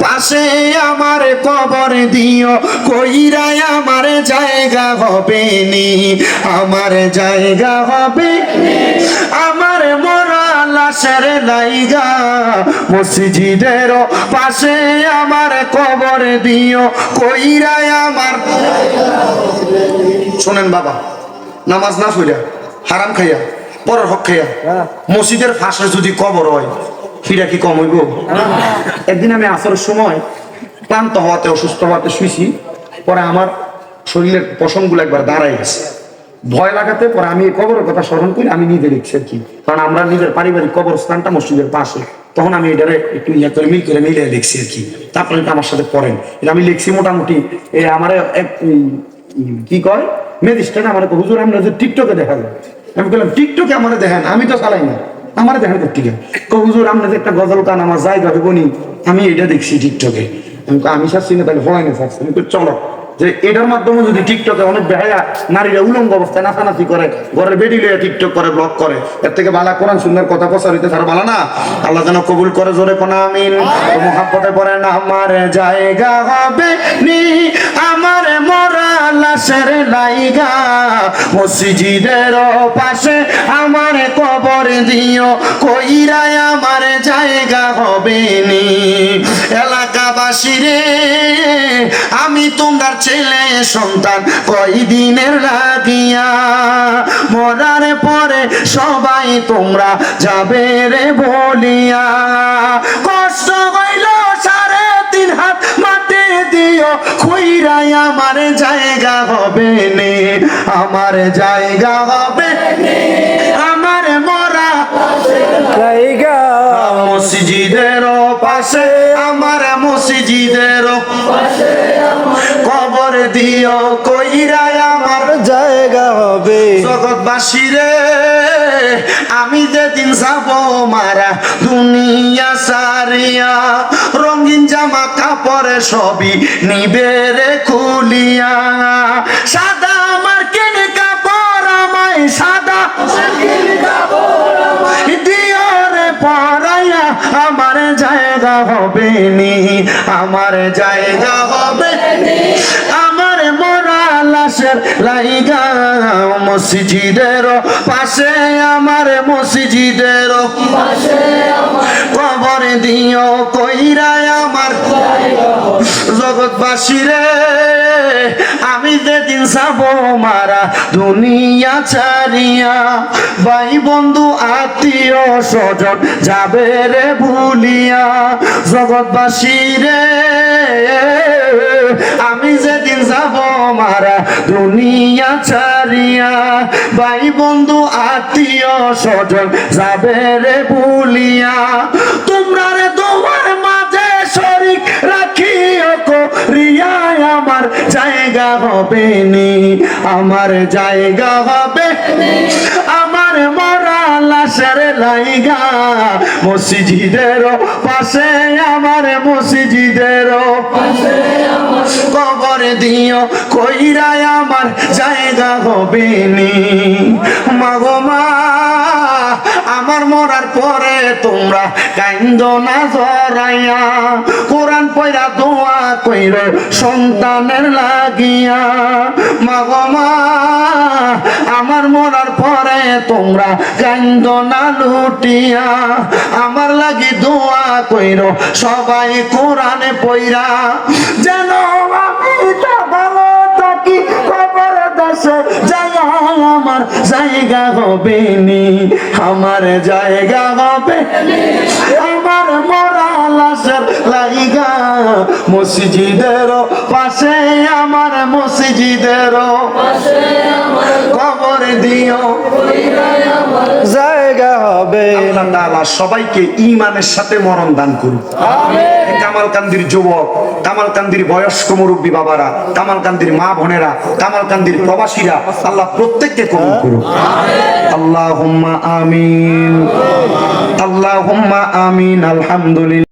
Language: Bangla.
পাশে আমার কবর দিও, কইরাই আমার জায়গা হবে নি, আমার জায়গা হবে আমার মরা লাশের লাইগা। মসজিদের পাশে আমার কবর দিও, কইরাই আমার। শোনেন বাবা, নামাজ না পড়া হারাম খাইয়া পরের হক খাইয়া মসজিদের পাশে যদি কবর হয়, ফিরা কি কম হইব? একদিন আমি আসরের সময় ক্লান্ত হওয়াতে, অসুস্থ হওয়াতে শুইছি, পরে আমার শরীরের পশমগুলো একবার দাঁড়াই গেছে, ভয় লাগাতে পরে আমি এই কবরের কথা স্মরণ করি, আমি নিজে লিখছি আর কি, কারণ আমরা নিজের পারিবারিক কবরস্থানটা মসজিদের পাশে, তখন আমি এটারে একটু ইয়া করে মিলে লিখছি আর কি। তারপরে আমার সাথে পড়েন, এটা আমি লিখছি মোটামুটি। আমার কি কয় ম্যাজিস্ট্রেট আমার হুজুর আমরা যে টিকটকে দেখা যায়, আমি বললাম টিকটকে আমার দেখেন, আমি তো চালাই না, আমার দেখেন টিকটকে। হুজুর আমরা যে একটা গজল গান আমার জায়গা বনি, আমি এটা দেখছি টিকটকে। আমি চাচ্ছি না, তাহলে হয় না চাচ্ছি, আমি তো চলো যে এটার মাধ্যমে যদি টিকটকে অনেক বেহায়া নারীরা উলঙ্গ অবস্থায় নাচানাচি করে, ঘরের বেডি লইয়া টিকটক করে, ব্লগ করে, এর থেকে বালা কোরআন সুন্দর কথা প্রচারিত তার বালা না। আল্লাহ যেন কবুল করে, জোরে কোন আমিন। মুহাব্বতে পড়েন, আমার জায়গা হবে নি, আমার মরা লাশের লাইগা। মসজিদের পাশে আমার কবর দিও, কইরাই আমার জায়গা হবে নি। এলাকাবাসী রে, আমি তোমার ছেলে সন্তান কয়দিনের লাগিয়া, মরার পরে সবাই তোমরা যাবে রে বলিয়া। কষ্ট হইল 3.5 হাত মাটি দিও, কইরাই আমার জায়গা হবে নে, আমার জায়গা হবে আমার মরা জায়গা। মসজিদের পাশে আমার, মসজিদের কবর দিও, কইরাই আমার জায়গা হবে। জগৎবাসী রে, আমি যেদিন যাব মারা দুনিয়া সারিয়া, রঙিন জামা কাপড়ে সবই নিবে রে খুলিয়া। সাদা আমার কেন কাপড়, আমায় সাদা দিও রে পরাইয়া, আমার জায়গা হবে নি, আমার জায়গা হবে আমার মরা লাশের লাইগা। মসজিদের পাশে আমার, মসজিদের কবর দিও, কইরাই আমার। জগৎবাসী রে, আমি যেদিন যাব মারা দুনিয়া ছাড়িয়া, ভাই বন্ধু আত্মীয় স্বজন যাবে রে ভুলিয়া। জগৎবাসী রে, আমি যেদিন যাব মারা দুনিয়া ছাড়িয়া, ভাই বন্ধু আত্মীয় স্বজন যাবে রে ভুলিয়া। তোমরা রে তোমার মাঝে শরীক রাখিও করিয়া, আমার জায়গা হবে নি, আমার জায়গা হবে আমার মরা লাশের লাইগা। মসজিদের পাশে আমার, মসজিদের কবর দিও, কইরাই আমার জায়গা হবে নি। মাগো মা, আমার মরার পরে তোমরা কাইন্দো না জরাইয়া, কোরআন পয়রা দোয়া কইর সন্তানের লাগিয়া। মাগো মা, আমার মরার পরে তোমরা কাইন্দো না লুটিয়া, আমার লাগি দোয়া কইর সবাই কোরআনে পয়রা, যেন আমি ভালো থাকি কবর দেশে যাইয়া, আমার জায়গা হবে নি, আমার জায়গা হবে আমার মরা লাশের লাইগা। মসজিদের পাশে আমার, মসজিদের কবর দিও, জায়গা হবে। আল্লাহ তাআলা সবাইকে ঈমানের সাথে মরণ দান করুন, আমিন। কামালকান্দির যুবক, কামালকান্দির বয়স্ক মুরব্বী বাবারা, কামালকান্দির মা বোনেরা, কামালকান্দির প্রবাসীরা, আল্লাহ প্রত্যেককে কবুল করুন, আমিন। আল্লাহুম্মা আমিন, আল্লাহুম্মা আমিন। আলহামদুলিল্লাহ।